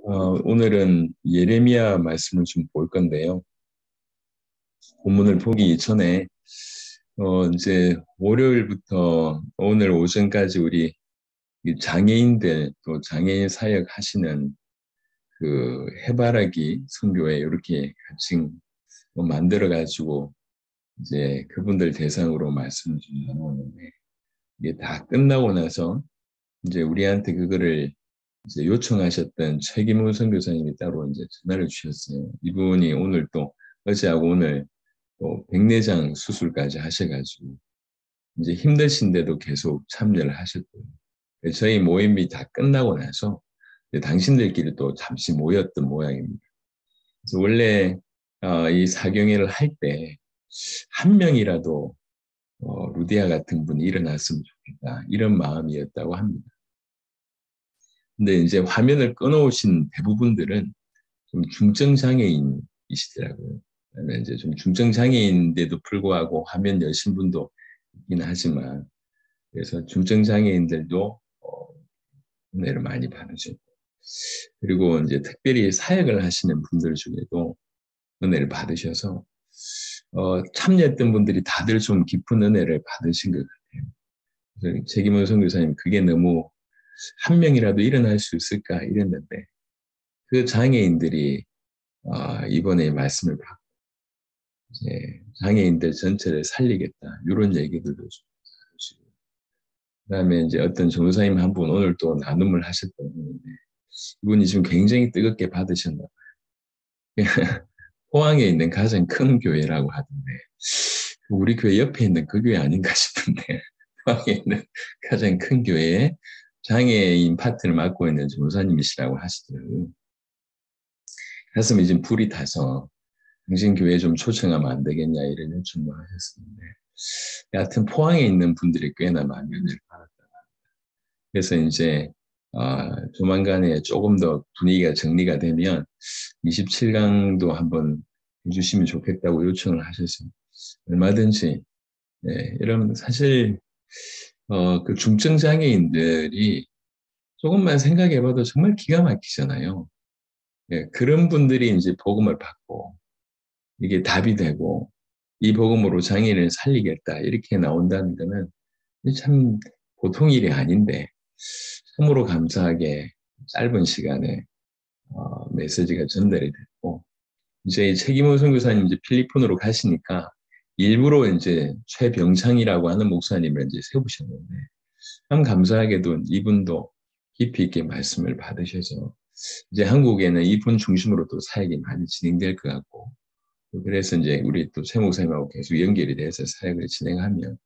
오늘은 예레미야 말씀을 좀 볼 건데요. 본문을 보기 전에, 이제 월요일부터 오늘 오전까지 우리 이 장애인들 또 장애인 사역 하시는 그 해바라기 선교회 이렇게 같이 뭐 만들어가지고 이제 그분들 대상으로 말씀을 좀 나누는데 이게 다 끝나고 나서 이제 우리한테 그거를 이제 요청하셨던 최기문 선교사님이 따로 이제 전화를 주셨어요. 이분이 오늘 또 어제하고 오늘 또 백내장 수술까지 하셔가지고 이제 힘드신데도 계속 참여를 하셨고요. 저희 모임이 다 끝나고 나서 이제 당신들끼리 또 잠시 모였던 모양입니다. 그래서 원래 이 사경회를 할 때 한 명이라도 루디아 같은 분이 일어났으면 좋겠다 이런 마음이었다고 합니다. 근데 이제 화면을 끊어오신 대부분들은 좀 중증 장애인이시더라고요. 그다음에 이제 좀 중증 장애인인데도 불구하고 화면 여신 분도 있긴 하지만 그래서 중증 장애인들도 은혜를 많이 받으셨고 그리고 이제 특별히 사역을 하시는 분들 중에도 은혜를 받으셔서 참여했던 분들이 다들 좀 깊은 은혜를 받으신 것 같아요. 그래서 책임원 선교사님 그게 너무 한 명이라도 일어날 수 있을까 이랬는데 그 장애인들이 이번에 말씀을 받고 이제 장애인들 전체를 살리겠다 이런 얘기들도 좀 하시고 그다음에 이제 어떤 전도사님 한 분 오늘 또 나눔을 하셨던 분인데 이분이 지금 굉장히 뜨겁게 받으셨나 봐요. 포항에 있는 가장 큰 교회라고 하던데 우리 교회 옆에 있는 그 교회 아닌가 싶은데 포항에 있는 가장 큰 교회에 장애인 파트를 맡고 있는 전도사님이시라고 하시더라고요. 가슴이 지금 불이 타서 당신 교회 좀 초청하면 안 되겠냐 이런 요청도 하셨었는데 여하튼 포항에 있는 분들이 꽤나 많이 은혜를 받았다. 그래서 이제 조만간에 조금 더 분위기가 정리가 되면 27강도 한번 해주시면 좋겠다고 요청을 하셔서 얼마든지 이런 사실 그 중증 장애인들이 조금만 생각해봐도 정말 기가 막히잖아요. 그런 분들이 이제 복음을 받고 이게 답이 되고 이 복음으로 장애인을 살리겠다 이렇게 나온다는 거는 참 보통 일이 아닌데 참으로 감사하게 짧은 시간에 메시지가 전달이 됐고 이제 책임호 선교사님 이제 필리핀으로 가시니까 일부러 이제 최병창이라고 하는 목사님을 이제 세우셨는데 참 감사하게도 이분도 깊이 있게 말씀을 받으셔서 이제 한국에는 이분 중심으로 또 사역이 많이 진행될 것 같고 그래서 이제 우리 또 최 목사님하고 계속 연결이 돼서 사역을 진행하면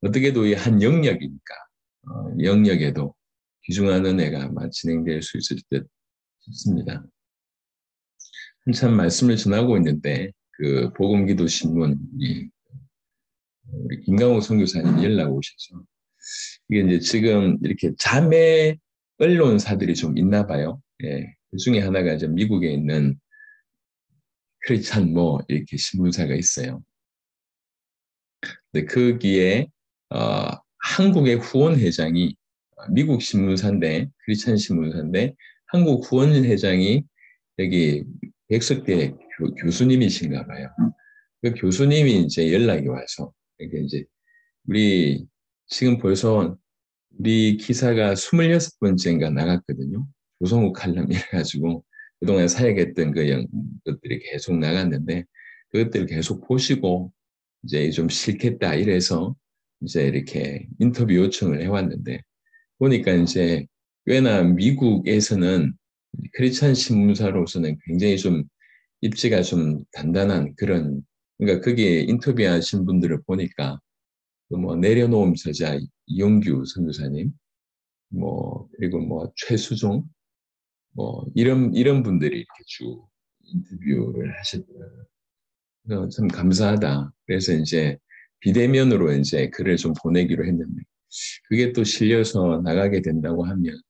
어떻게도 이 한 영역이니까 영역에도 귀중한 은혜가 아마 진행될 수 있을 듯 싶습니다. 한참 말씀을 전하고 있는데 그 복음기도 신문이 우리 김강호 선교사님 연락 오셔서 이게 이제 지금 이렇게 자매 언론사들이 좀 있나 봐요. 예. 그 중에 하나가 이제 미국에 있는 크리스찬 뭐 이렇게 신문사가 있어요. 근데 거기에 어, 한국의 후원 회장이 미국 신문사인데 크리스찬 신문사인데 한국 후원 회장이 여기 백석대 교수님이신가 봐요. 그 교수님이 이제 연락이 와서 이게 이제 우리 지금 벌써 우리 기사가 26번째인가 나갔거든요. 조성욱 칼럼 이래가지고 그동안 사역했던 것들이 계속 나갔는데 그것들을 계속 보시고 이제 좀 싫겠다 이래서 이제 이렇게 인터뷰 요청을 해왔는데 보니까 이제 꽤나 미국에서는 크리스찬 신문사로서는 굉장히 좀 입지가 좀 단단한 그런 그러니까 거기에 인터뷰하신 분들을 보니까 그뭐 내려놓음 저자 이용규 선교사님 뭐 그리고 뭐 최수종 뭐 이런 분들이 이렇게 쭉 인터뷰를 하셨더라고요. 그래서 참 감사하다. 그래서 이제 비대면으로 이제 글을 좀 보내기로 했는데 그게 또 실려서 나가게 된다고 하면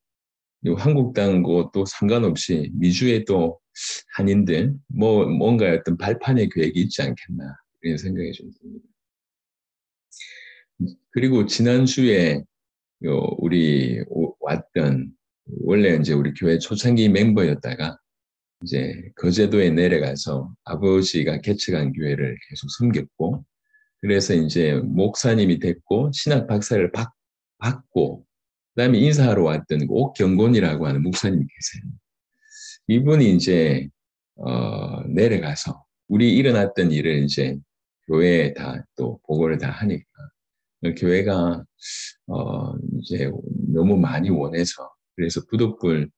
한국당과 또 상관없이 미주의 또 한인들 뭐 뭔가 어떤 발판의 계획이 있지 않겠나 이런 생각이 좀 듭니다. 그리고 지난주에 우리 왔던 원래 이제 우리 교회 초창기 멤버였다가 이제 거제도에 내려가서 아버지가 개척한 교회를 계속 섬겼고, 그래서 이제 목사님이 됐고 신학 박사를 받고 그다음에 인사하러 왔던 옥경곤이라고 하는 목사님이 계세요. 이분이 이제 내려가서 우리 일어났던 일을 이제 교회에 다 또 보고를 다 하니까 교회가 이제 너무 많이 원해서, 그래서 부득불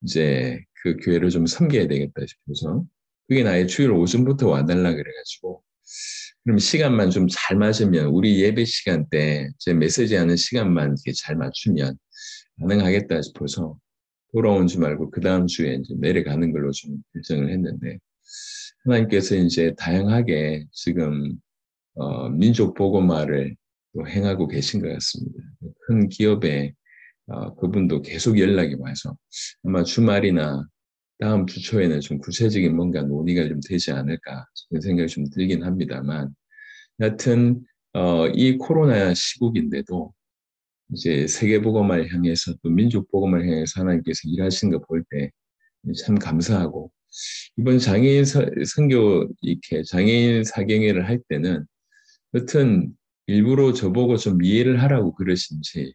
이제 그 교회를 좀 섬겨야 되겠다 싶어서 그게 나의 주일 오전부터 와달라 그래가지고, 그럼 시간만 좀 잘 맞으면 우리 예배 시간 때 제 메시지 하는 시간만 이렇게 잘 맞추면 가능하겠다 싶어서 돌아온 줄 알고 그 다음 주에 이제 내려가는 걸로 좀 결정을 했는데, 하나님께서 이제 다양하게 지금 민족 복음화를 또 행하고 계신 것 같습니다. 큰 기업에 그분도 계속 연락이 와서 아마 주말이나 다음 주 초에는 좀 구체적인 뭔가 논의가 좀 되지 않을까 그런 생각이 좀 들긴 합니다만, 여하튼 이 코로나 시국인데도 이제 세계복음화를 향해서 또 민족복음을 향해서 하나님께서 일하신 거 볼 때 참 감사하고, 이번 장애인 선교 이렇게 장애인 사경회를 할 때는 여튼 일부러 저보고 좀 이해를 하라고 그러신지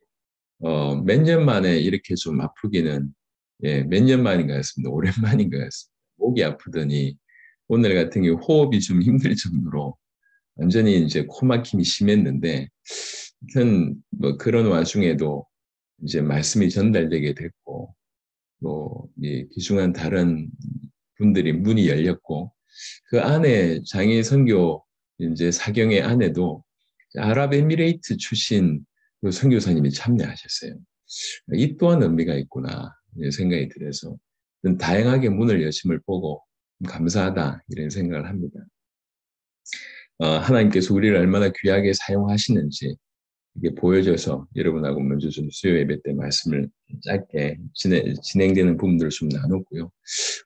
몇 년 만에 이렇게 좀 아프기는, 예, 몇 년 만인 것 같습니다. 오랜만인 것 같습니다. 목이 아프더니 오늘 같은 경우 호흡이 좀 힘들 정도로 완전히 이제 코막힘이 심했는데, 하여튼 뭐 그런 와중에도 이제 말씀이 전달되게 됐고, 또 귀중한 다른 분들이 문이 열렸고, 그 안에 장애 선교 이제 사경의 안에도 아랍에미레이트 출신 그 선교사님이 참여하셨어요. 이 또한 의미가 있구나 생각이 들어서 다양하게 문을 여심을 보고 감사하다 이런 생각을 합니다. 하나님께서 우리를 얼마나 귀하게 사용하시는지 이게 보여져서 여러분하고 먼저 좀 수요 예배 때 말씀을 짧게 진행되는 부분들을 좀 나눴고요.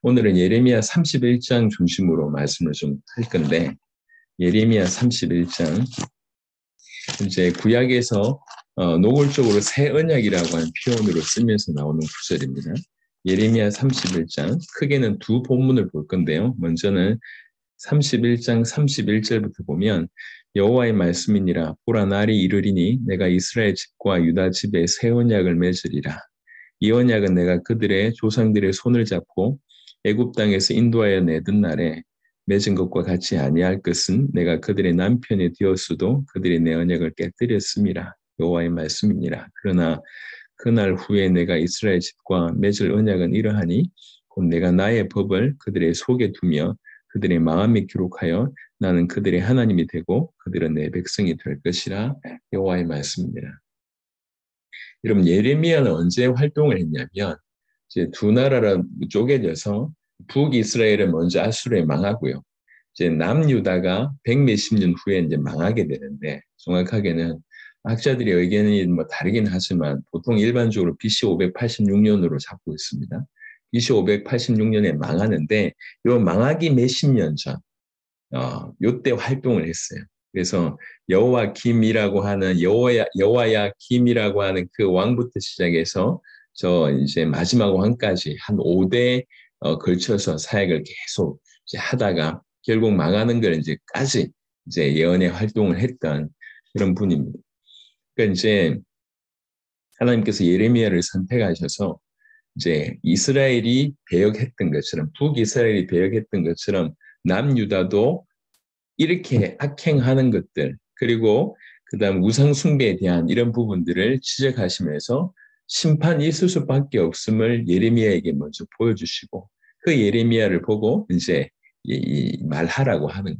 오늘은 예레미야 31장 중심으로 말씀을 좀 할 건데, 예레미야 31장 이제 구약에서 노골적으로 새 언약이라고 하는 표현으로 쓰면서 나오는 구절입니다. 예레미야 31장 크게는 두 본문을 볼 건데요. 먼저는 31장 31절부터 보면 여호와의 말씀이니라. 보라 날이 이르리니 내가 이스라엘 집과 유다 집에 새 언약을 맺으리라. 이 언약은 내가 그들의 조상들의 손을 잡고 애굽 땅에서 인도하여 내던 날에 맺은 것과 같이 아니할 것은 내가 그들의 남편이 되었어도 그들이 내 언약을 깨뜨렸음이라. 여호와의 말씀이니라. 그러나 그날 후에 내가 이스라엘 집과 맺을 언약은 이러하니 곧 내가 나의 법을 그들의 속에 두며 그들의 마음에 기록하여 나는 그들의 하나님이 되고 그들은 내 백성이 될 것이라. 여호와의 말씀입니다. 여러분, 예레미야는 언제 활동을 했냐면 이제 두 나라로 쪼개져서 북이스라엘은 먼저 아수르에 망하고요. 이제 남유다가 백몇십 년 후에 이제 망하게 되는데, 정확하게는 학자들의 의견이 뭐 다르긴 하지만 보통 일반적으로 BC 586년으로 잡고 있습니다. BC 586년에 망하는데 요 망하기 몇십 년 전, 요때 활동을 했어요. 그래서 여호와 김이라고 하는 여호와야 김이라고 하는 그 왕부터 시작해서 저 이제 마지막 왕까지 한 5대 걸쳐서 사역을 계속 이제 하다가 결국 망하는 걸 이제까지 이제 예언의 활동을 했던 그런 분입니다. 그러니까 이제 하나님께서 예레미야를 선택하셔서 이제 이스라엘이 배역했던 것처럼, 북이스라엘이 배역했던 것처럼 남유다도 이렇게 악행하는 것들, 그리고 그다음 우상 숭배에 대한 이런 부분들을 지적하시면서 심판이 있을 수밖에 없음을 예레미야에게 먼저 보여주시고, 그 예레미야를 보고 이제 말하라고 하는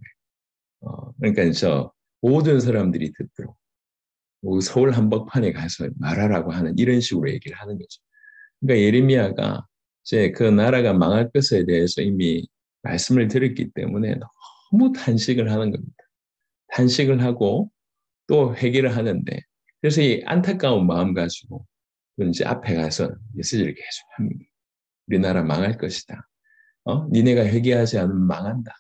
거예요. 그러니까 저 모든 사람들이 듣도록 서울 한복판에 가서 말하라고 하는 이런 식으로 얘기를 하는 거죠. 그러니까 예레미야가 이제 그 나라가 망할 것에 대해서 이미 말씀을 들었기 때문에 너무 탄식을 하는 겁니다. 탄식을 하고 또 회개를 하는데, 그래서 이 안타까운 마음 가지고 이제 앞에 가서 메시지를 계속 합니다. 우리나라 망할 것이다. 니네가 회개하지 않으면 망한다.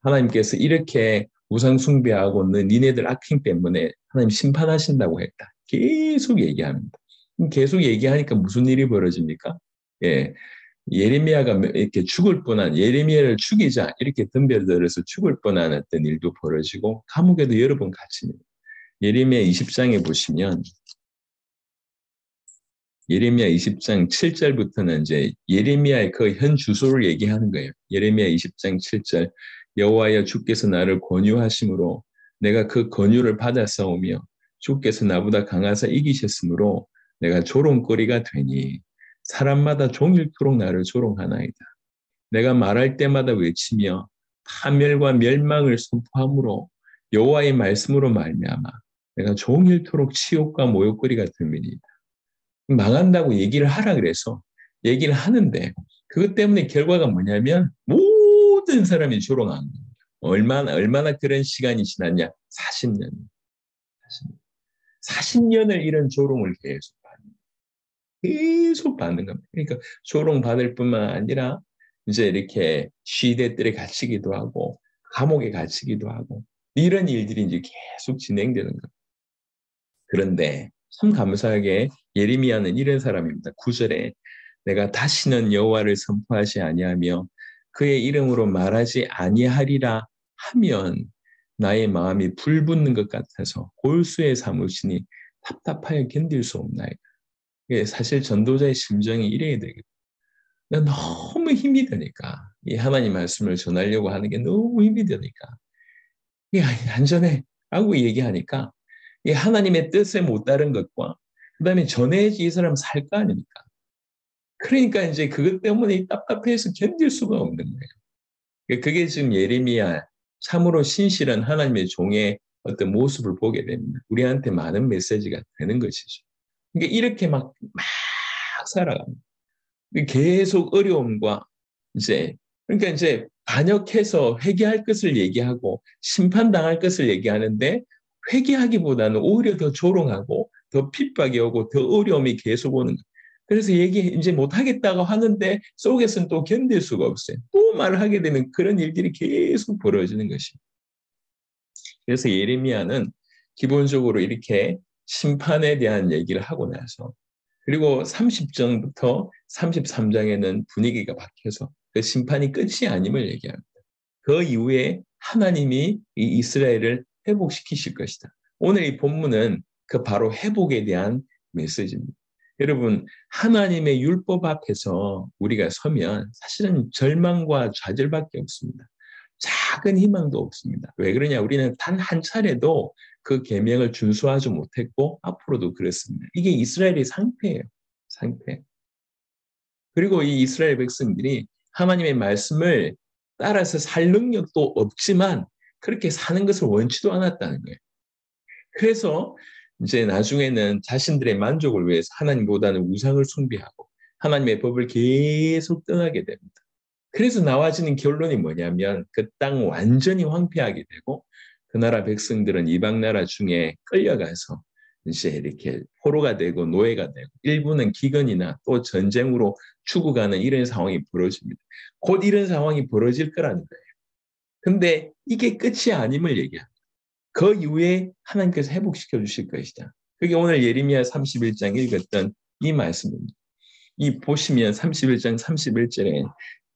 하나님께서 이렇게 우상 숭배하고 있는 니네들 악행 때문에 하나님 심판하신다고 했다. 계속 얘기합니다. 계속 얘기하니까 무슨 일이 벌어집니까? 예, 예레미야가 이렇게 죽을 뻔한 예레미야를 죽이자 이렇게 덤벼들어서 죽을 뻔한 어떤 일도 벌어지고 감옥에도 여러 번 갇힙니다. 예레미야 20장에 보시면 예레미야 20장 7절부터는 이제 예레미야의 그 현 주소를 얘기하는 거예요. 예레미야 20장 7절 여호와여 주께서 나를 권유하심으로 내가 그 권유를 받아싸우며 주께서 나보다 강하사 이기셨으므로 내가 조롱거리가 되니 사람마다 종일토록 나를 조롱하나이다. 내가 말할 때마다 외치며 파멸과 멸망을 선포함으로 여호와의 말씀으로 말미암아 내가 종일토록 치욕과 모욕거리가 됨이니이다. 망한다고 얘기를 하라 그래서 얘기를 하는데 그것 때문에 결과가 뭐냐면 모든 사람이 조롱한 거예요. 얼마나 그런 시간이 지났냐? 40년. 40년을 이런 조롱을 계속 받는 겁니다. 그러니까 조롱받을 뿐만 아니라 이제 이렇게 시대들에 갇히기도 하고 감옥에 갇히기도 하고 이런 일들이 이제 계속 진행되는 겁니다. 그런데 참 감사하게 예레미야는 이런 사람입니다. 9절에 내가 다시는 여호와를 선포하지 아니하며 그의 이름으로 말하지 아니하리라 하면 나의 마음이 불붙는 것 같아서 골수에 사무치니 답답하여 견딜 수 없나이다. 사실 전도자의 심정이 이래야 되겠다. 너무 힘이 드니까 이 하나님 말씀을 전하려고 하는 게 너무 힘이 드니까 안전해 라고 얘기하니까 이 하나님의 뜻에 못 따른 것과 그다음에 전해야지 이 사람 살 거 아닙니까? 그러니까 이제 그것 때문에 답답해서 견딜 수가 없는 거예요. 그게 지금 예레미야 참으로 신실한 하나님의 종의 어떤 모습을 보게 됩니다. 우리한테 많은 메시지가 되는 것이죠. 그러니까 이렇게 막 살아갑니다. 계속 어려움과 이제 그러니까 이제 반역해서 회개할 것을 얘기하고 심판당할 것을 얘기하는데 회개하기보다는 오히려 더 조롱하고 더 핍박이 오고 더 어려움이 계속 오는 거예요. 그래서 얘기 이제 못하겠다고 하는데 속에서는 또 견딜 수가 없어요. 또 말을 하게 되면 그런 일들이 계속 벌어지는 것입니다. 그래서 예레미야는 기본적으로 이렇게 심판에 대한 얘기를 하고 나서 그리고 30장부터 33장에는 분위기가 바뀌어서 그 심판이 끝이 아님을 얘기합니다. 그 이후에 하나님이 이 이스라엘을 회복시키실 것이다. 오늘 이 본문은 그 바로 회복에 대한 메시지입니다. 여러분, 하나님의 율법 앞에서 우리가 서면 사실은 절망과 좌절밖에 없습니다. 작은 희망도 없습니다. 왜 그러냐? 우리는 단 한 차례도 그 계명을 준수하지 못했고 앞으로도 그렇습니다. 이게 이스라엘의 상태예요. 상태. 그리고 이 이스라엘 백성들이 하나님의 말씀을 따라서 살 능력도 없지만 그렇게 사는 것을 원치도 않았다는 거예요. 그래서 이제 나중에는 자신들의 만족을 위해서 하나님보다는 우상을 숭배하고 하나님의 법을 계속 떠나게 됩니다. 그래서 나와지는 결론이 뭐냐면 그 땅 완전히 황폐하게 되고 그 나라 백성들은 이방 나라 중에 끌려가서 이제 이렇게 포로가 되고 노예가 되고 일부는 기근이나 또 전쟁으로 죽어가는 이런 상황이 벌어집니다. 곧 이런 상황이 벌어질 거라는 거예요. 근데 이게 끝이 아님을 얘기합니다. 그 이후에 하나님께서 회복시켜 주실 것이다. 그게 오늘 예레미야 31장 읽었던 이 말씀입니다. 이 보시면 31장 31절에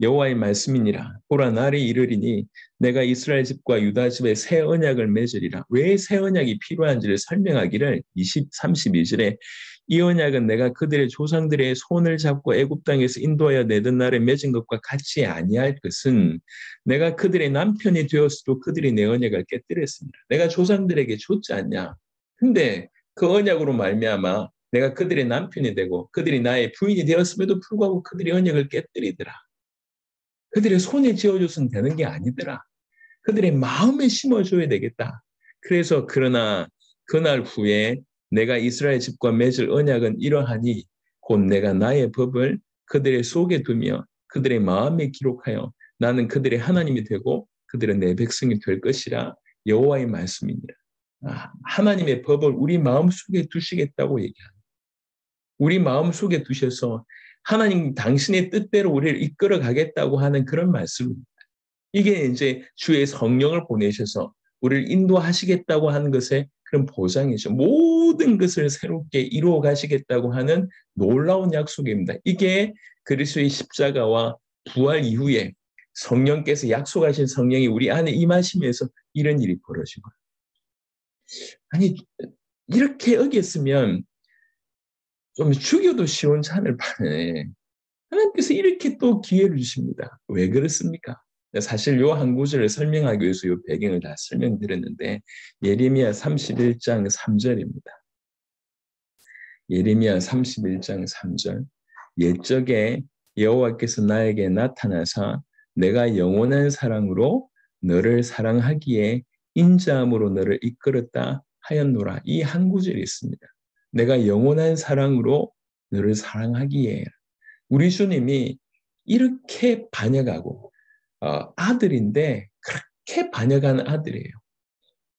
여호와의 말씀이니라. 보라 날이 이르리니 내가 이스라엘 집과 유다 집에 새 언약을 맺으리라. 왜 새 언약이 필요한지를 설명하기를 32절에 이 언약은 내가 그들의 조상들의 손을 잡고 애굽 땅에서 인도하여 내던 날에 맺은 것과 같이 아니할 것은 내가 그들의 남편이 되었어도 그들이 내 언약을 깨뜨렸습니다. 내가 조상들에게 줬지 않냐. 근데 그 언약으로 말미암아 내가 그들의 남편이 되고 그들이 나의 부인이 되었음에도 불구하고 그들의 언약을 깨뜨리더라. 그들의 손에 쥐어줘서는 되는 게 아니더라. 그들의 마음에 심어줘야 되겠다. 그래서 그러나 그날 후에 내가 이스라엘 집과 맺을 언약은 이러하니 곧 내가 나의 법을 그들의 속에 두며 그들의 마음에 기록하여 나는 그들의 하나님이 되고 그들은 내 백성이 될 것이라 여호와의 말씀이니라. 하나님의 법을 우리 마음속에 두시겠다고 얘기합니다. 우리 마음속에 두셔서 하나님 당신의 뜻대로 우리를 이끌어 가겠다고 하는 그런 말씀입니다. 이게 이제 주의 성령을 보내셔서 우리를 인도하시겠다고 하는 것의 그런 보장이죠. 모든 것을 새롭게 이루어 가시겠다고 하는 놀라운 약속입니다. 이게 그리스도의 십자가와 부활 이후에 성령께서 약속하신 성령이 우리 안에 임하시면서 이런 일이 벌어진 거예요. 아니, 이렇게 어겼으면 좀 죽여도 시원찮을 판에 하나님께서 이렇게 또 기회를 주십니다. 왜 그렇습니까? 사실 요 한 구절을 설명하기 위해서 요 배경을 다 설명드렸는데 예레미야 31장 3절입니다. 예레미야 31장 3절. 옛적에 여호와께서 나에게 나타나사 내가 영원한 사랑으로 너를 사랑하기에 인자함으로 너를 이끌었다 하였노라. 이 한 구절이 있습니다. 내가 영원한 사랑으로 너를 사랑하기에. 우리 주님이 이렇게 반역하고 아들인데 그렇게 반역한 아들이에요.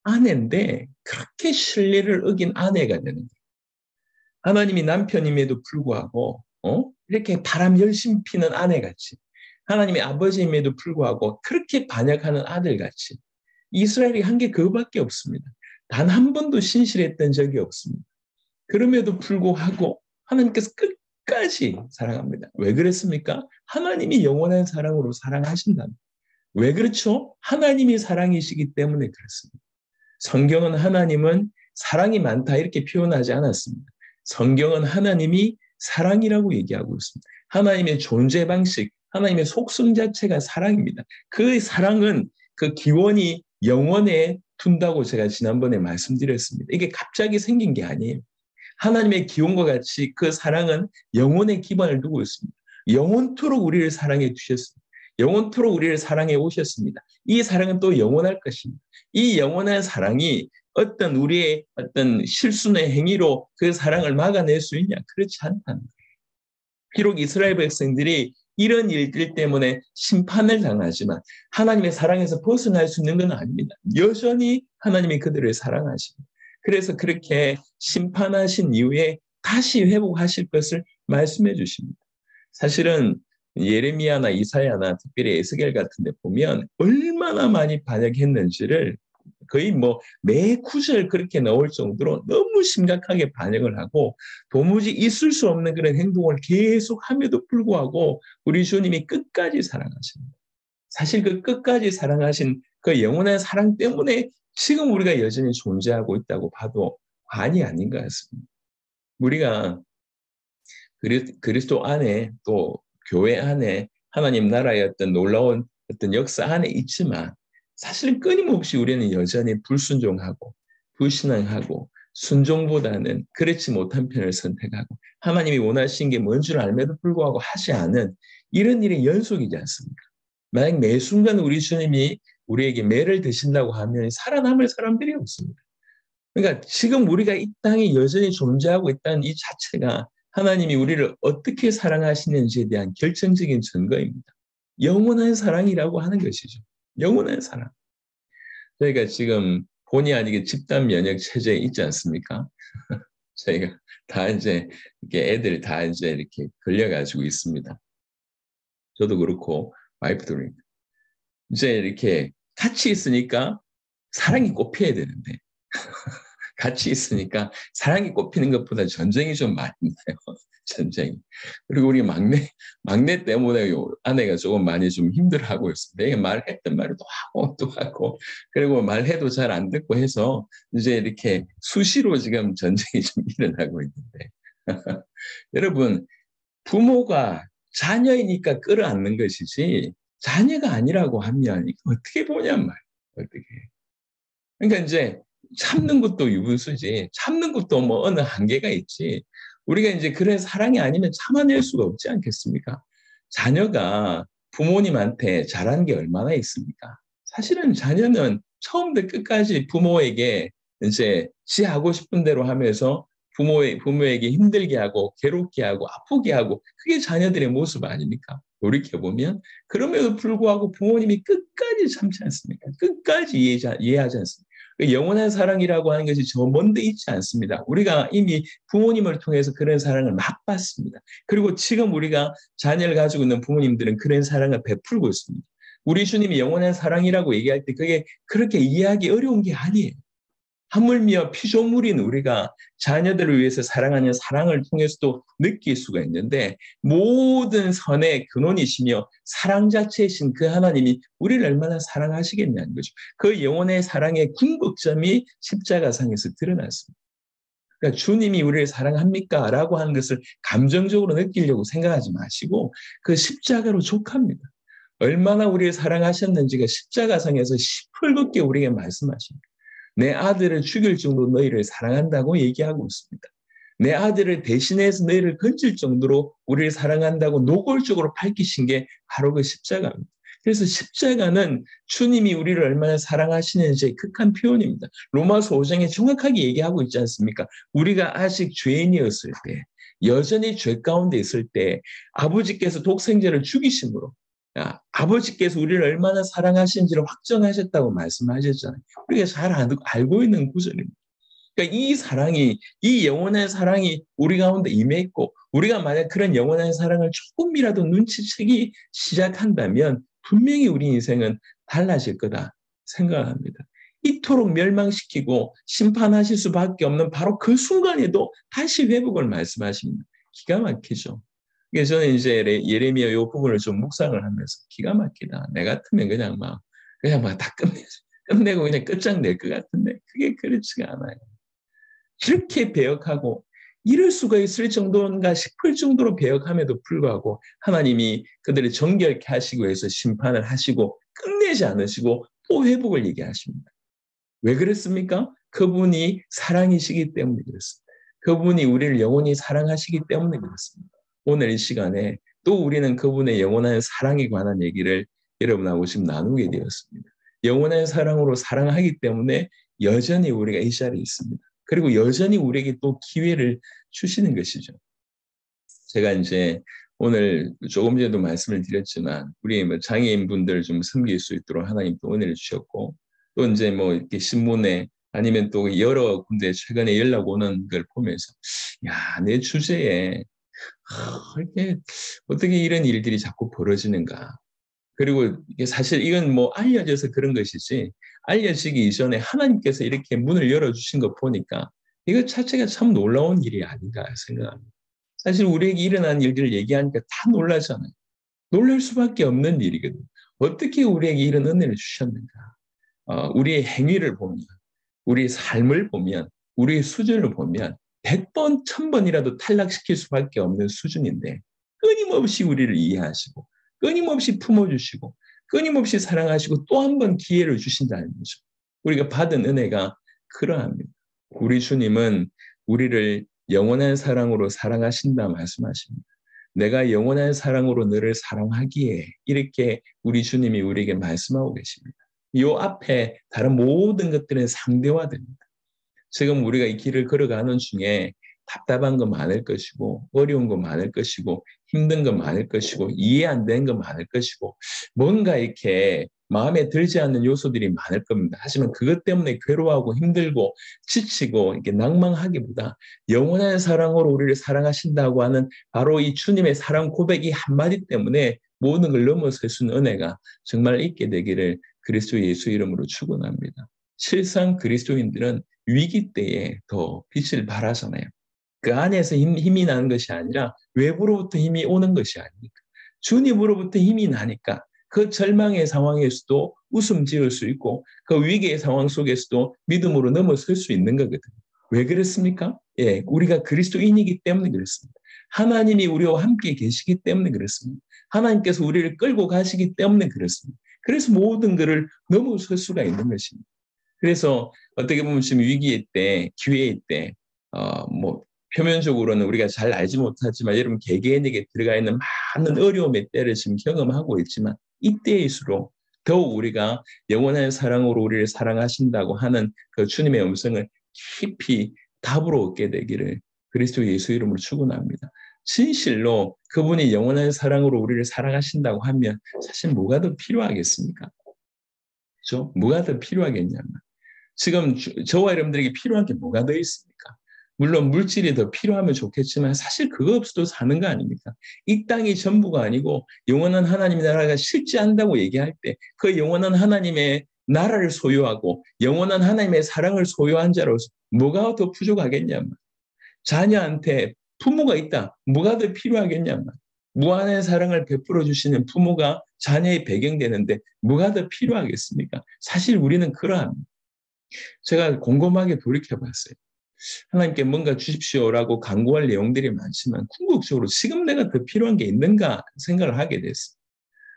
아내인데 그렇게 신뢰를 어긴 아내가 되는 거예요. 하나님이 남편임에도 불구하고 이렇게 바람 열심히 피는 아내같이 하나님의 아버지임에도 불구하고 그렇게 반역하는 아들같이 이스라엘이 한 게 그거밖에 없습니다. 단 한 번도 신실했던 적이 없습니다. 그럼에도 불구하고 하나님께서 끝까지 사랑합니다. 왜 그랬습니까? 하나님이 영원한 사랑으로 사랑하신다. 왜 그렇죠? 하나님이 사랑이시기 때문에 그렇습니다. 성경은 하나님은 사랑이 많다 이렇게 표현하지 않았습니다. 성경은 하나님이 사랑이라고 얘기하고 있습니다. 하나님의 존재 방식, 하나님의 속성 자체가 사랑입니다. 그 사랑은 그 기원이 영원에 둔다고 제가 지난번에 말씀드렸습니다. 이게 갑자기 생긴 게 아니에요. 하나님의 기원과 같이 그 사랑은 영혼의 기반을 두고 있습니다. 영원토록 우리를 사랑해 주셨습니다. 영원토록 우리를 사랑해 오셨습니다. 이 사랑은 또 영원할 것입니다. 이 영원한 사랑이 어떤 우리의 어떤 실수의 행위로 그 사랑을 막아낼 수 있냐? 그렇지 않다는 거예요. 비록 이스라엘 백성들이 이런 일들 때문에 심판을 당하지만 하나님의 사랑에서 벗어날 수 있는 건 아닙니다. 여전히 하나님이 그들을 사랑하십니다. 그래서 그렇게 심판하신 이후에 다시 회복하실 것을 말씀해 주십니다. 사실은 예레미야나 이사야나 특별히 에스겔 같은 데 보면 얼마나 많이 반역했는지를 거의 뭐 매 구절 그렇게 나올 정도로 너무 심각하게 반역을 하고 도무지 있을 수 없는 그런 행동을 계속 함에도 불구하고 우리 주님이 끝까지 사랑하십니다. 사실 그 끝까지 사랑하신 그 영원한 사랑 때문에 지금 우리가 여전히 존재하고 있다고 봐도 과언이 아닌 것 같습니다. 우리가 그리스도 안에 또 교회 안에 하나님 나라의 어떤 놀라운 어떤 역사 안에 있지만 사실은 끊임없이 우리는 여전히 불순종하고 불신앙하고 순종보다는 그렇지 못한 편을 선택하고 하나님이 원하신 게 뭔 줄 알매도 불구하고 하지 않은 이런 일의 연속이지 않습니까? 만약 매 순간 우리 주님이 우리에게 매를 드신다고 하면 살아남을 사람들이 없습니다. 그러니까 지금 우리가 이 땅에 여전히 존재하고 있다는 이 자체가 하나님이 우리를 어떻게 사랑하시는지에 대한 결정적인 증거입니다. 영원한 사랑이라고 하는 것이죠. 영원한 사랑. 저희가 지금 본의 아니게 집단 면역 체제에 있지 않습니까? 저희가 다 이제 이렇게 애들 다 이제 이렇게 걸려가지고 있습니다. 저도 그렇고 와이프도 그렇고 이제 이렇게 같이 있으니까 사랑이 꽃피어야 되는데 같이 있으니까 사랑이 꽃피는 것보다 전쟁이 좀 많이 나요. 전쟁이. 그리고 우리 막내 때문에 아내가 조금 많이 좀 힘들어하고 있습니다. 내가 말했던 말을 또 하고 또 하고 그리고 말해도 잘 안 듣고 해서 이제 이렇게 수시로 지금 전쟁이 좀 일어나고 있는데 여러분 부모가 자녀이니까 끌어안는 것이지 자녀가 아니라고 하면 이거 어떻게 보냔 말이에요. 어떻게. 그러니까 이제 참는 것도 유분수지. 참는 것도 뭐 어느 한계가 있지. 우리가 이제 그런 사랑이 아니면 참아낼 수가 없지 않겠습니까? 자녀가 부모님한테 잘한 게 얼마나 있습니까? 사실은 자녀는 처음부터 끝까지 부모에게 이제 지 하고 싶은 대로 하면서 부모에게 힘들게 하고 괴롭게 하고 아프게 하고 그게 자녀들의 모습 아닙니까? 돌이켜보면 그럼에도 불구하고 부모님이 끝까지 참지 않습니까? 끝까지 이해하지 않습니까? 영원한 사랑이라고 하는 것이 저 먼데 있지 않습니다. 우리가 이미 부모님을 통해서 그런 사랑을 맛봤습니다. 그리고 지금 우리가 자녀를 가지고 있는 부모님들은 그런 사랑을 베풀고 있습니다. 우리 주님이 영원한 사랑이라고 얘기할 때 그게 그렇게 이해하기 어려운 게 아니에요. 하물며 피조물인 우리가 자녀들을 위해서 사랑하는 사랑을 통해서도 느낄 수가 있는데, 모든 선의 근원이시며 사랑 자체이신 그 하나님이 우리를 얼마나 사랑하시겠냐는 거죠. 그 영혼의 사랑의 궁극점이 십자가상에서 드러났습니다. 그러니까 주님이 우리를 사랑합니까? 라고 하는 것을 감정적으로 느끼려고 생각하지 마시고 그 십자가로 족합니다. 얼마나 우리를 사랑하셨는지가 십자가상에서 시뻘겋게 우리에게 말씀하십니다. 내 아들을 죽일 정도로 너희를 사랑한다고 얘기하고 있습니다. 내 아들을 대신해서 너희를 건질 정도로 우리를 사랑한다고 노골적으로 밝히신 게 바로 그 십자가입니다. 그래서 십자가는 주님이 우리를 얼마나 사랑하시는지의 극한 표현입니다. 로마서 5장에 정확하게 얘기하고 있지 않습니까? 우리가 아직 죄인이었을 때, 여전히 죄 가운데 있을 때 아버지께서 독생자를 죽이심으로 아버지께서 우리를 얼마나 사랑하시는지를 확정하셨다고 말씀하셨잖아요. 우리가 잘 알고 있는 구절입니다. 그러니까 이 사랑이, 이 영원한 사랑이 우리 가운데 임했고, 우리가 만약 그런 영원한 사랑을 조금이라도 눈치채기 시작한다면 분명히 우리 인생은 달라질 거다 생각합니다. 이토록 멸망시키고 심판하실 수밖에 없는 바로 그 순간에도 다시 회복을 말씀하십니다. 기가 막히죠. 그래서 저는 이제 예레미야 요 부분을 좀 묵상을 하면서 기가 막히다. 내 같으면 그냥 막 다 끝내고 그냥 끝장낼 것 같은데 그게 그렇지가 않아요. 이렇게 배역하고 이럴 수가 있을 정도인가 싶을 정도로 배역함에도 불구하고 하나님이 그들을 정결케 하시기 위해서 심판을 하시고 끝내지 않으시고 또 회복을 얘기하십니다. 왜 그랬습니까? 그분이 사랑이시기 때문에 그렇습니다. 그분이 우리를 영원히 사랑하시기 때문에 그렇습니다. 오늘 이 시간에 또 우리는 그분의 영원한 사랑에 관한 얘기를 여러분하고 지금 나누게 되었습니다. 영원한 사랑으로 사랑하기 때문에 여전히 우리가 이 자리에 있습니다. 그리고 여전히 우리에게 또 기회를 주시는 것이죠. 제가 이제 오늘 조금 전에도 말씀을 드렸지만 우리 장애인분들 좀 섬길 수 있도록 하나님 또 은혜를 주셨고 또 이제 뭐 이렇게 신문에 아니면 또 여러 군데 최근에 연락 오는 걸 보면서 야, 내 주제에 이게 어떻게 이런 일들이 자꾸 벌어지는가. 그리고 이게 사실 이건 뭐 알려져서 그런 것이지 알려지기 이전에 하나님께서 이렇게 문을 열어주신 거 보니까 이것 자체가 참 놀라운 일이 아닌가 생각합니다. 사실 우리에게 일어난 일들을 얘기하니까 다 놀라잖아요. 놀랄 수밖에 없는 일이거든요. 어떻게 우리에게 이런 은혜를 주셨는가. 우리의 행위를 보면, 우리의 삶을 보면, 우리의 수준을 보면 100번, 1000번이라도 탈락시킬 수밖에 없는 수준인데 끊임없이 우리를 이해하시고 끊임없이 품어주시고 끊임없이 사랑하시고 또 한 번 기회를 주신다는 거죠. 우리가 받은 은혜가 그러합니다. 우리 주님은 우리를 영원한 사랑으로 사랑하신다 말씀하십니다. 내가 영원한 사랑으로 너를 사랑하기에 이렇게 우리 주님이 우리에게 말씀하고 계십니다. 이 앞에 다른 모든 것들은 상대화됩니다. 지금 우리가 이 길을 걸어가는 중에 답답한 거 많을 것이고 어려운 거 많을 것이고 힘든 거 많을 것이고 이해 안 되는 거 많을 것이고 뭔가 이렇게 마음에 들지 않는 요소들이 많을 겁니다. 하지만 그것 때문에 괴로워하고 힘들고 지치고 이렇게 낭망하기보다 영원한 사랑으로 우리를 사랑하신다고 하는 바로 이 주님의 사랑 고백이 한마디 때문에 모든 걸 넘어설 수 있는 은혜가 정말 있게 되기를 그리스도 예수 이름으로 축원합니다. 실상 그리스도인들은 위기 때에 더 빛을 발하잖아요. 그 안에서 힘이 나는 것이 아니라 외부로부터 힘이 오는 것이 아닙니까? 주님으로부터 힘이 나니까 그 절망의 상황에서도 웃음 지을 수 있고 그 위기의 상황 속에서도 믿음으로 넘어설 수 있는 거거든요. 왜 그렇습니까? 예, 우리가 그리스도인이기 때문에 그렇습니다. 하나님이 우리와 함께 계시기 때문에 그렇습니다. 하나님께서 우리를 끌고 가시기 때문에 그렇습니다. 그래서 모든 것을 넘어설 수가 있는 것입니다. 그래서 어떻게 보면 지금 위기의 때, 기회의 때, 뭐 표면적으로는 우리가 잘 알지 못하지만 여러분 개개인에게 들어가 있는 많은 어려움의 때를 지금 경험하고 있지만 이때일수록 더욱 우리가 영원한 사랑으로 우리를 사랑하신다고 하는 그 주님의 음성을 깊이 답으로 얻게 되기를 그리스도 예수 이름으로 축원합니다. 진실로 그분이 영원한 사랑으로 우리를 사랑하신다고 하면 사실 뭐가 더 필요하겠습니까? 그렇죠? 뭐가 더 필요하겠냐면 지금 저와 여러분들에게 필요한 게 뭐가 더 있습니까? 물론 물질이 더 필요하면 좋겠지만 사실 그거 없어도 사는 거 아닙니까? 이 땅이 전부가 아니고 영원한 하나님의 나라가 실제한다고 얘기할 때 그 영원한 하나님의 나라를 소유하고 영원한 하나님의 사랑을 소유한 자로서 뭐가 더 부족하겠냐면, 자녀한테 부모가 있다. 뭐가 더 필요하겠냐면, 무한의 사랑을 베풀어 주시는 부모가 자녀의 배경이 되는데 뭐가 더 필요하겠습니까? 사실 우리는 그러합니다. 제가 곰곰하게 돌이켜봤어요. 하나님께 뭔가 주십시오라고 간구할 내용들이 많지만 궁극적으로 지금 내가 더 필요한 게 있는가 생각을 하게 됐어요.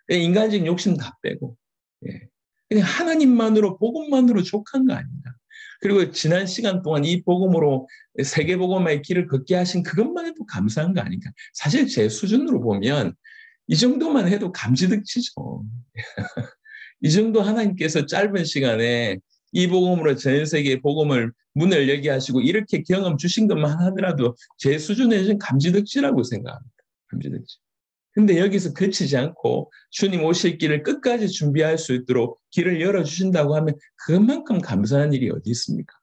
인간적인 욕심 다 빼고, 예. 그냥 하나님만으로, 복음만으로 족한 거 아닌가. 그리고 지난 시간 동안 이 복음으로 세계복음의 길을 걷게 하신 그것만 해도 감사한 거 아닌가. 사실 제 수준으로 보면 이 정도만 해도 감지덕지죠. 이 정도 하나님께서 짧은 시간에 이 복음으로 전 세계 복음을 문을 열게 하시고 이렇게 경험 주신 것만 하더라도 제 수준에서는 감지덕지라고 생각합니다. 감지덕지. 근데 여기서 그치지 않고 주님 오실 길을 끝까지 준비할 수 있도록 길을 열어주신다고 하면 그것만큼 감사한 일이 어디 있습니까?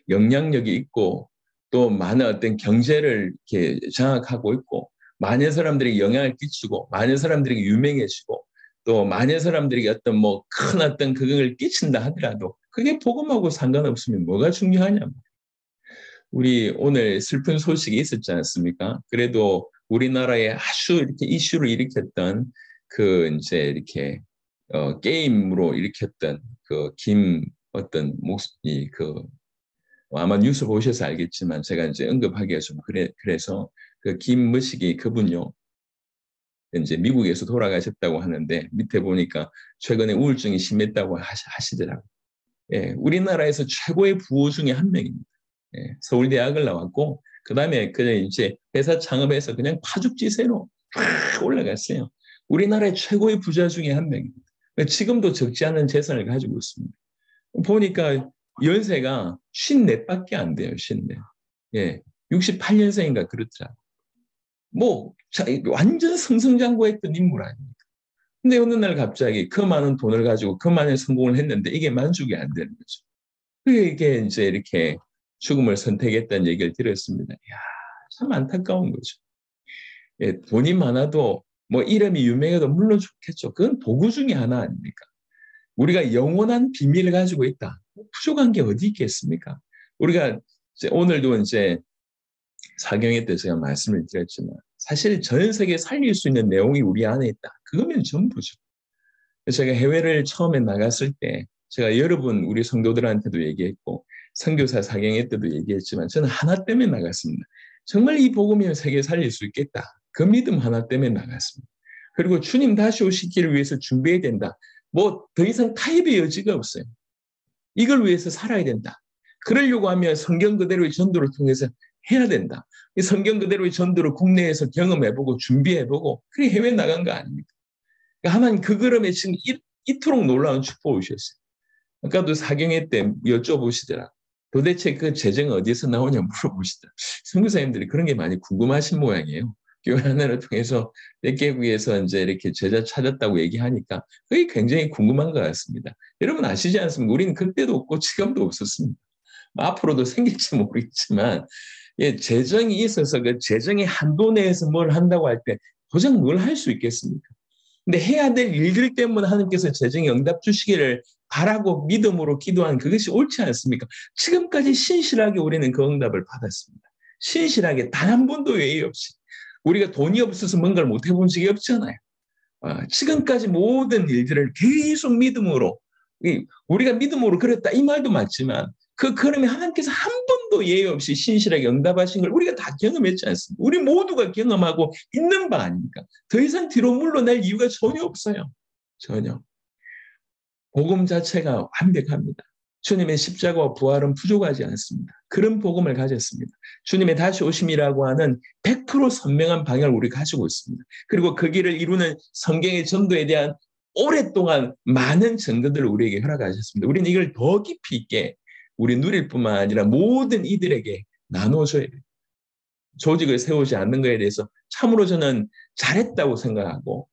영향력이 있고 또 많은 어떤 경제를 이렇게 장악하고 있고 많은 사람들에게 영향을 끼치고 많은 사람들에게 유명해지고 또 많은 사람들에게 어떤 뭐 큰 어떤 그걸 끼친다 하더라도 그게 복음하고 상관없으면 뭐가 중요하냐. 우리 오늘 슬픈 소식이 있었지 않습니까? 그래도 우리나라에 아주 이렇게 이슈를 일으켰던 그 이제 이렇게 게임으로 일으켰던 그 김 어떤 목이 그 아마 뉴스 보셔서 알겠지만 제가 이제 언급하기가 좀 그래서 그 김무식이 그분요 이제 미국에서 돌아가셨다고 하는데 밑에 보니까 최근에 우울증이 심했다고 하시더라고요. 예, 우리나라에서 최고의 부호 중에 한 명입니다. 예, 서울대학을 나왔고 그다음에 그냥 이제 회사 창업해서 그냥 파죽지세로 쫙 올라갔어요. 우리나라의 최고의 부자 중에 한 명입니다. 지금도 적지 않은 재산을 가지고 있습니다. 보니까 연세가 54밖에 안 돼요. 54. 예, 68년생인가 그렇더라고요. 뭐 완전 승승장구했던 인물 아닙니까? 근데 어느 날 갑자기 그 많은 돈을 가지고 그 많은 성공을 했는데 이게 만족이 안 되는 거죠. 그게 이게 이제 이렇게 죽음을 선택했다는 얘기를 들었습니다. 이야, 참 안타까운 거죠. 예, 돈이 많아도 뭐 이름이 유명해도 물론 좋겠죠. 그건 도구 중에 하나 아닙니까? 우리가 영원한 비밀을 가지고 있다. 부족한 게 어디 있겠습니까? 우리가 이제 오늘도 이제 사경회 때 제가 말씀을 드렸지만 사실 전 세계 살릴 수 있는 내용이 우리 안에 있다. 그거면 전부죠. 제가 해외를 처음에 나갔을 때 제가 여러분 우리 성도들한테도 얘기했고 선교사 사경회 때도 얘기했지만 저는 하나 때문에 나갔습니다. 정말 이 복음이면 세계 살릴 수 있겠다. 그 믿음 하나 때문에 나갔습니다. 그리고 주님 다시 오시기를 위해서 준비해야 된다. 뭐 더 이상 타협의 여지가 없어요. 이걸 위해서 살아야 된다. 그러려고 하면 성경 그대로의 전도를 통해서 해야 된다. 이 성경 그대로의 전도를 국내에서 경험해보고 준비해보고 그게 해외 나간 거 아닙니까? 그러니까 하나님 그 걸음에 지금 이토록 놀라운 축복을 주셨어요. 아까도 사경회 때 여쭤보시더라. 도대체 그 재정 어디서 나오냐 물어보시더라. 선교사님들이 그런 게 많이 궁금하신 모양이에요. 교회 하나를 통해서 몇 개국에서 이제 이렇게 제자 찾았다고 얘기하니까 그게 굉장히 궁금한 것 같습니다. 여러분 아시지 않습니까? 우리는 그때도 없고 지금도 없었습니다. 앞으로도 생길지 모르겠지만 예, 재정이 있어서 그 재정의 한도 내에서 뭘 한다고 할 때 도저히 뭘 할 수 있겠습니까? 근데 해야 될 일들 때문에 하나님께서 재정에 응답 주시기를 바라고 믿음으로 기도한 그것이 옳지 않습니까? 지금까지 신실하게 우리는 그 응답을 받았습니다. 신실하게 단 한 번도 외의 없이. 우리가 돈이 없어서 뭔가를 못 해본 적이 없잖아요. 지금까지 모든 일들을 계속 믿음으로 우리가 믿음으로 그랬다 이 말도 맞지만 그 그러면 하나님께서 한 번도 예의 없이 신실하게 응답하신 걸 우리가 다 경험했지 않습니까? 우리 모두가 경험하고 있는 바 아닙니까? 더 이상 뒤로 물러날 이유가 전혀 없어요. 전혀. 복음 자체가 완벽합니다. 주님의 십자가와 부활은 부족하지 않습니다. 그런 복음을 가졌습니다. 주님의 다시 오심이라고 하는 100% 선명한 방향을 우리 가지고 있습니다. 그리고 그 길을 이루는 성경의 전도에 대한 오랫동안 많은 증거들을 우리에게 허락하셨습니다. 우리는 이걸 더 깊이 있게 우리 누릴 뿐만 아니라 모든 이들에게 나눠줘야 돼요. 조직을 세우지 않는 것에 대해서 참으로 저는 잘했다고 생각하고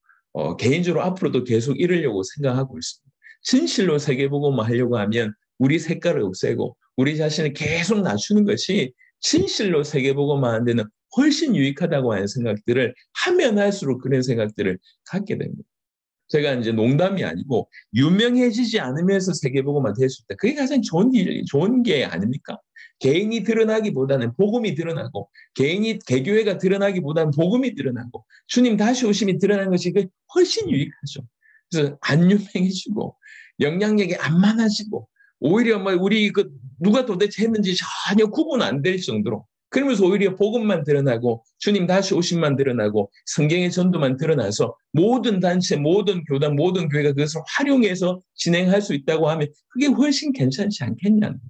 개인적으로 앞으로도 계속 이루려고 생각하고 있습니다. 진실로 세계복음을 하려고 하면 우리 색깔을 없애고 우리 자신을 계속 낮추는 것이 진실로 세계복음을 하는 데는 훨씬 유익하다고 하는 생각들을 하면 할수록 그런 생각들을 갖게 됩니다. 제가 이제 농담이 아니고 유명해지지 않으면서 세계복음화 될 수 있다. 그게 가장 좋은 게 아닙니까? 개인이 드러나기보다는 복음이 드러나고 개교회가 드러나기보다는 복음이 드러나고 주님 다시 오심이 드러나는 것이 훨씬 유익하죠. 그래서 안 유명해지고 영향력이 안 많아지고 오히려 뭐 우리 누가 도대체 했는지 전혀 구분 안 될 정도로 그러면서 오히려 복음만 드러나고 주님 다시 오심만 드러나고 성경의 전도만 드러나서 모든 단체, 모든 교단, 모든 교회가 그것을 활용해서 진행할 수 있다고 하면 그게 훨씬 괜찮지 않겠냐는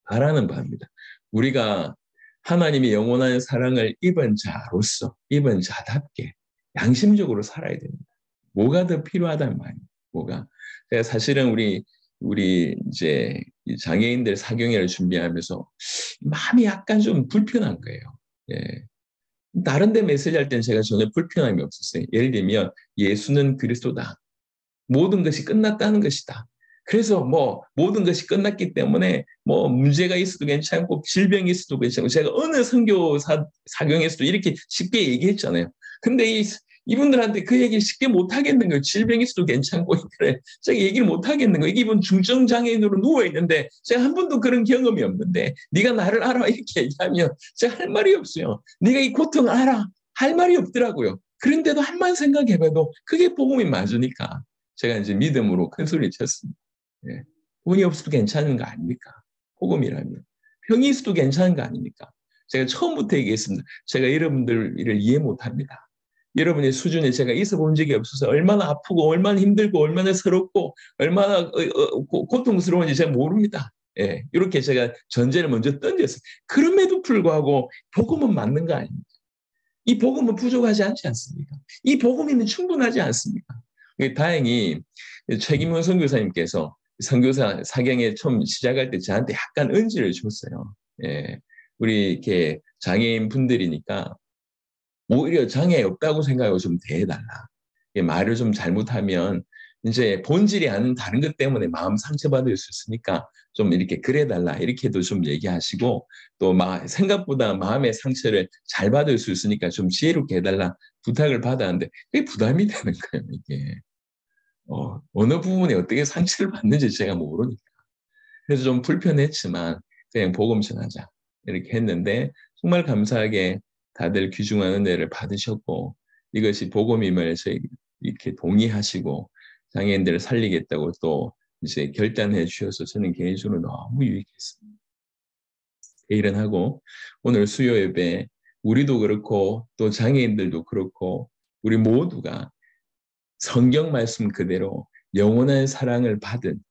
바라는 바입니다. 우리가 하나님의 영원한 사랑을 입은 자로서 입은 자답게 양심적으로 살아야 됩니다. 뭐가 더 필요하단 말이에요. 뭐가. 제가 사실은 우리 이제 장애인들 사경회를 준비하면서 마음이 약간 좀 불편한 거예요. 예. 다른 데 메시지할 때는 제가 전혀 불편함이 없었어요. 예를 들면 예수는 그리스도다. 모든 것이 끝났다는 것이다. 그래서 뭐 모든 것이 끝났기 때문에 뭐 문제가 있어도 괜찮고 질병이 있어도 괜찮고 제가 어느 선교 사경에서도 이렇게 쉽게 얘기했잖아요. 근데 이분들한테 그 얘기를 쉽게 못 하겠는 거예요. 질병이 있어도 괜찮고 그래. 제가 얘기를 못 하겠는 거예요. 이분 중증 장애인으로 누워 있는데 제가 한 번도 그런 경험이 없는데 네가 나를 알아 이렇게 얘기하면 제가 할 말이 없어요. 네가 이 고통을 알아 할 말이 없더라고요. 그런데도 한번 생각해봐도 그게 복음이 맞으니까 제가 이제 믿음으로 큰 소리 쳤습니다. 예. 돈이 없어도 괜찮은 거 아닙니까? 복음이라면. 병이 있어도 괜찮은 거 아닙니까? 제가 처음부터 얘기했습니다. 제가 여러분들 일을 이해 못합니다. 여러분의 수준에 제가 있어 본 적이 없어서 얼마나 아프고 얼마나 힘들고 얼마나 서럽고 얼마나 고통스러운지 제가 모릅니다. 예, 이렇게 제가 전제를 먼저 던졌어요. 그럼에도 불구하고 복음은 맞는 거 아닙니까? 이 복음은 부족하지 않지 않습니까? 이 복음이면 충분하지 않습니까? 다행히 최김훈 선교사님께서 선교사 사경에 처음 시작할 때 저한테 약간 은지를 줬어요. 예, 우리 이렇게 장애인 분들이니까 오히려 장애 없다고 생각하고 좀 대해달라. 말을 좀 잘못하면 이제 본질이 아닌 다른 것 때문에 마음 상처받을 수 있으니까 좀 이렇게 그래달라 이렇게도 좀 얘기하시고 또 생각보다 마음의 상처를 잘 받을 수 있으니까 좀 지혜롭게 해달라 부탁을 받았는데 그게 부담이 되는 거예요. 이게 어느 부분에 어떻게 상처를 받는지 제가 모르니까 그래서 좀 불편했지만 그냥 복음 전하자 이렇게 했는데 정말 감사하게 다들 귀중한 은혜를 받으셨고 이것이 복음임을 저희 이렇게 동의하시고 장애인들을 살리겠다고 또 이제 결단해 주셔서 저는 개인적으로 너무 유익했습니다. 일은 하고 오늘 수요 예배 우리도 그렇고 또 장애인들도 그렇고 우리 모두가 성경 말씀 그대로 영원한 사랑을 받은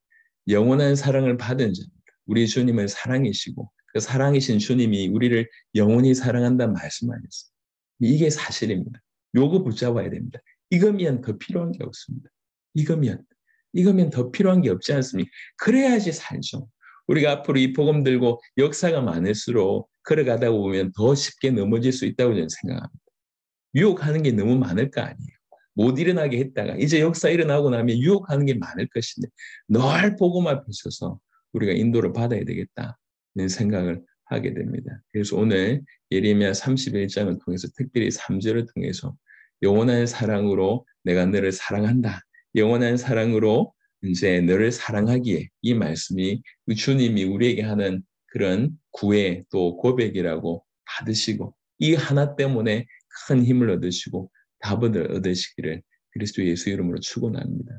자입니다. 우리 주님은 사랑이시고 그 사랑이신 주님이 우리를 영원히 사랑한다는 말씀하셨어요. 이게 사실입니다. 요거 붙잡아야 됩니다. 이거면 더 필요한 게 없습니다. 이거면 더 필요한 게 없지 않습니까? 그래야지 살죠. 우리가 앞으로 이 복음 들고 역사가 많을수록 걸어가다 보면 더 쉽게 넘어질 수 있다고 저는 생각합니다. 유혹하는 게 너무 많을 거 아니에요. 못 일어나게 했다가 이제 역사 일어나고 나면 유혹하는 게 많을 것인데 늘 복음만 펼쳐서 우리가 인도를 받아야 되겠다는 생각을 하게 됩니다. 그래서 오늘 예레미야 31장을 통해서 특별히 3절을 통해서 영원한 사랑으로 내가 너를 사랑한다. 영원한 사랑으로 이제 너를 사랑하기에 이 말씀이 주님이 우리에게 하는 그런 구애 또 고백이라고 받으시고 이 하나 때문에 큰 힘을 얻으시고 답을 얻으시기를 그리스도 예수 이름으로 축원합니다.